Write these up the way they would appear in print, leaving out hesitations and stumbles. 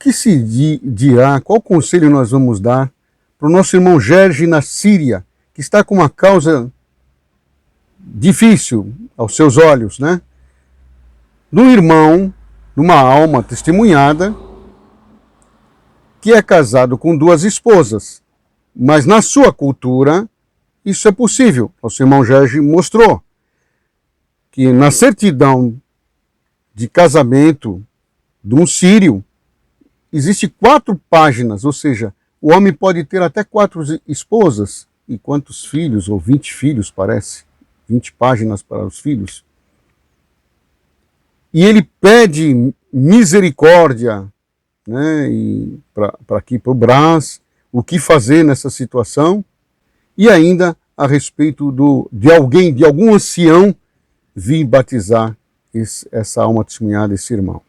que se dirá, qual conselho nós vamos dar para o nosso irmão Gerge na Síria, que está com uma causa difícil aos seus olhos, né? De um irmão, de uma alma testemunhada, que é casado com 2 esposas, mas na sua cultura isso é possível. Nosso irmão Gerge mostrou que na certidão de casamento de um sírio existe 4 páginas, ou seja, o homem pode ter até 4 esposas. E quantos filhos? Ou 20 filhos, parece. 20 páginas para os filhos. E ele pede misericórdia, né, para aqui, para o Brás, o que fazer nessa situação, e ainda a respeito de alguém, de algum ancião, vir batizar essa alma testemunhada, esse irmão.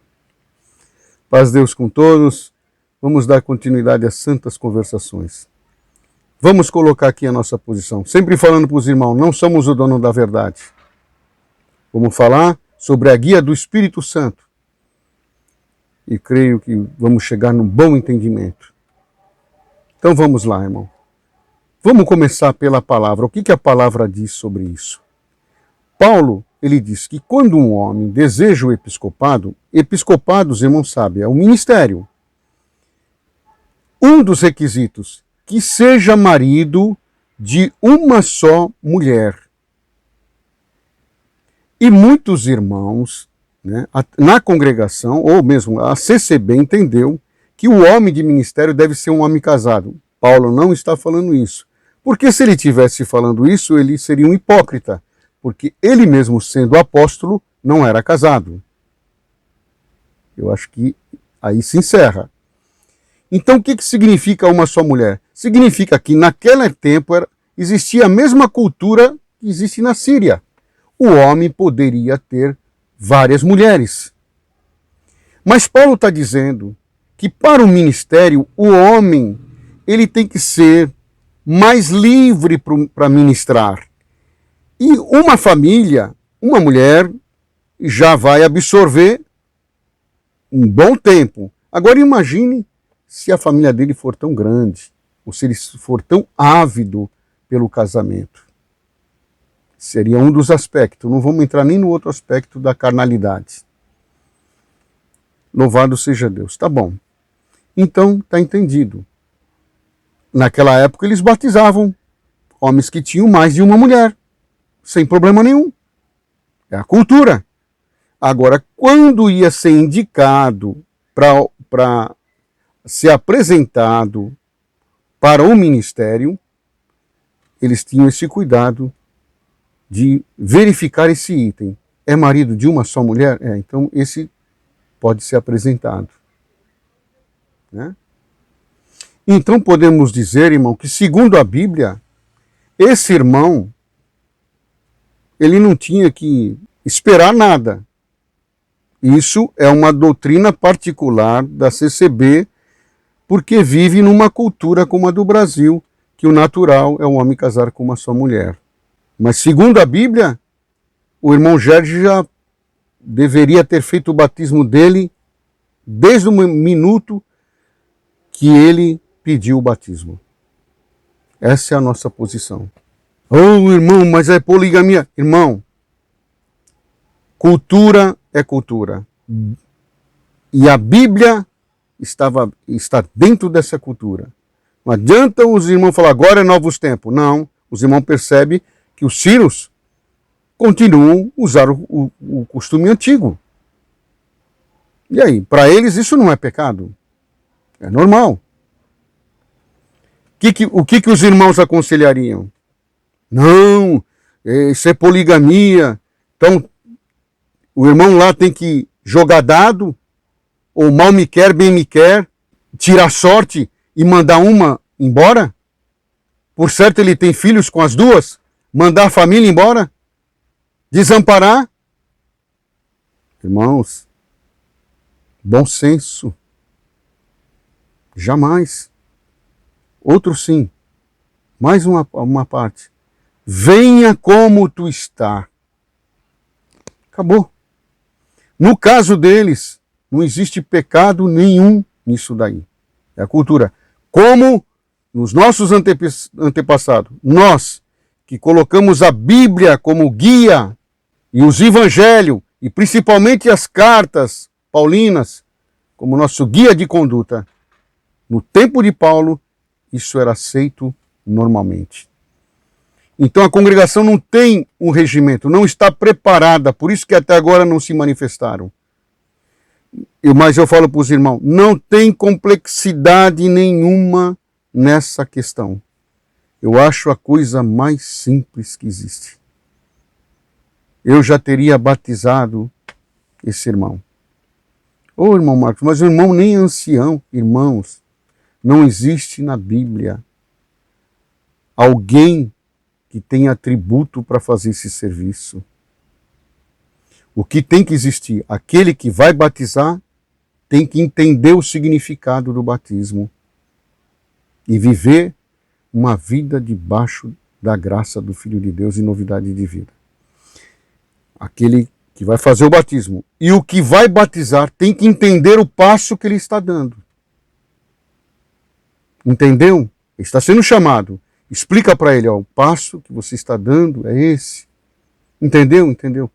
Paz de Deus com todos. Vamos dar continuidade às santas conversações. Vamos colocar aqui a nossa posição. Sempre falando para os irmãos, não somos o dono da verdade. Vamos falar sobre a guia do Espírito Santo. E creio que vamos chegar num bom entendimento. Então vamos lá, irmão. Vamos começar pela palavra. O que a palavra diz sobre isso? Paulo, ele diz que quando um homem deseja o episcopado, os irmãos sabem, é o ministério. Um dos requisitos, que seja marido de uma só mulher. E muitos irmãos, né, na congregação, ou mesmo a CCB, entendeu que o homem de ministério deve ser um homem casado. Paulo não está falando isso. Porque se ele estivesse falando isso, ele seria um hipócrita. Porque ele mesmo, sendo apóstolo, não era casado. Eu acho que aí se encerra. Então, o que significa uma só mulher? Significa que naquele tempo existia a mesma cultura que existe na Síria. O homem poderia ter várias mulheres. Mas Paulo está dizendo que para o ministério, o homem ele tem que ser mais livre para ministrar. E uma família, uma mulher, já vai absorver um bom tempo. Agora imagine se a família dele for tão grande, ou se ele for tão ávido pelo casamento. Seria um dos aspectos. Não vamos entrar nem no outro aspecto da carnalidade. Louvado seja Deus. Tá bom. Então, está entendido. Naquela época, eles batizavam homens que tinham mais de uma mulher, sem problema nenhum. É a cultura. Agora, quando ia ser indicado para ser apresentado para o ministério, eles tinham esse cuidado de verificar esse item. É marido de uma só mulher? Então esse pode ser apresentado. Né? Então podemos dizer, irmão, que segundo a Bíblia, esse irmão, ele não tinha que esperar nada. Isso é uma doutrina particular da CCB, porque vive numa cultura como a do Brasil, que o natural é o homem casar com uma só mulher. Mas segundo a Bíblia, o irmão Gerge já deveria ter feito o batismo dele desde o minuto que ele pediu o batismo. Essa é a nossa posição. Oh, irmão, mas é poligamia. Irmão, cultura é cultura. E a Bíblia está dentro dessa cultura. Não adianta os irmãos falar, agora é novos tempos. Não, os irmãos percebem que os sírios continuam a usar o costume antigo. E aí, para eles isso não é pecado. É normal. O que os irmãos aconselhariam? Não, isso é poligamia. Então, o irmão lá tem que jogar dado, ou mal me quer, bem me quer, tirar sorte e mandar uma embora? Por certo, ele tem filhos com as duas? Mandar a família embora? Desamparar? Irmãos, bom senso. Jamais. Outro sim. Mais uma parte. Venha como tu está. Acabou. No caso deles, não existe pecado nenhum nisso daí. É a cultura. Como nos nossos antepassados, nós que colocamos a Bíblia como guia e os evangelhos, e principalmente as cartas paulinas, como nosso guia de conduta, no tempo de Paulo, isso era aceito normalmente. Então a congregação não tem um regimento, não está preparada, por isso que até agora não se manifestaram. Mas eu falo para os irmãos, não tem complexidade nenhuma nessa questão. Eu acho a coisa mais simples que existe. Eu já teria batizado esse irmão. Ô irmão Marcos, mas o irmão nem é ancião. Irmãos, não existe na Bíblia alguém que tem atributo para fazer esse serviço. O que tem que existir? Aquele que vai batizar tem que entender o significado do batismo e viver uma vida debaixo da graça do Filho de Deus e novidade de vida. Aquele que vai fazer o batismo e o que vai batizar tem que entender o passo que ele está dando. Entendeu? Ele está sendo chamado. Explica para ele, ó, o passo que você está dando é esse. Entendeu? Entendeu?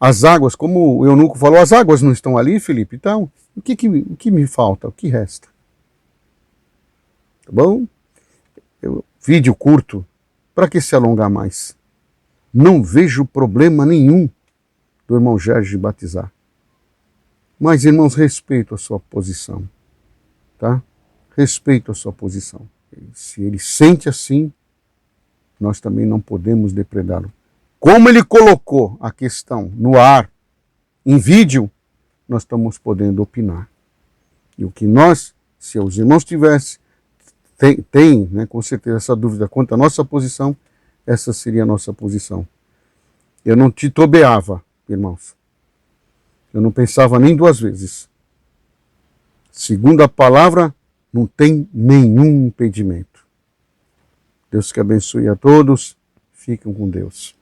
As águas, como o eunuco falou, as águas não estão ali, Felipe? Então, o que me falta? O que resta? Tá bom? Vídeo curto, para que se alongar mais? Não vejo problema nenhum do irmão Gerge batizar. Mas, irmãos, respeito a sua posição. Tá? Respeito a sua posição. Se ele sente assim, nós também não podemos depredá-lo. Como ele colocou a questão no ar, em vídeo, nós estamos podendo opinar. E o que nós, se os irmãos tivessem, tem, né, com certeza essa dúvida quanto à nossa posição, essa seria a nossa posição. Eu não titubeava, irmãos. Eu não pensava nem duas vezes. Segundo a palavra, não tem nenhum impedimento. Deus que abençoe a todos. Fiquem com Deus.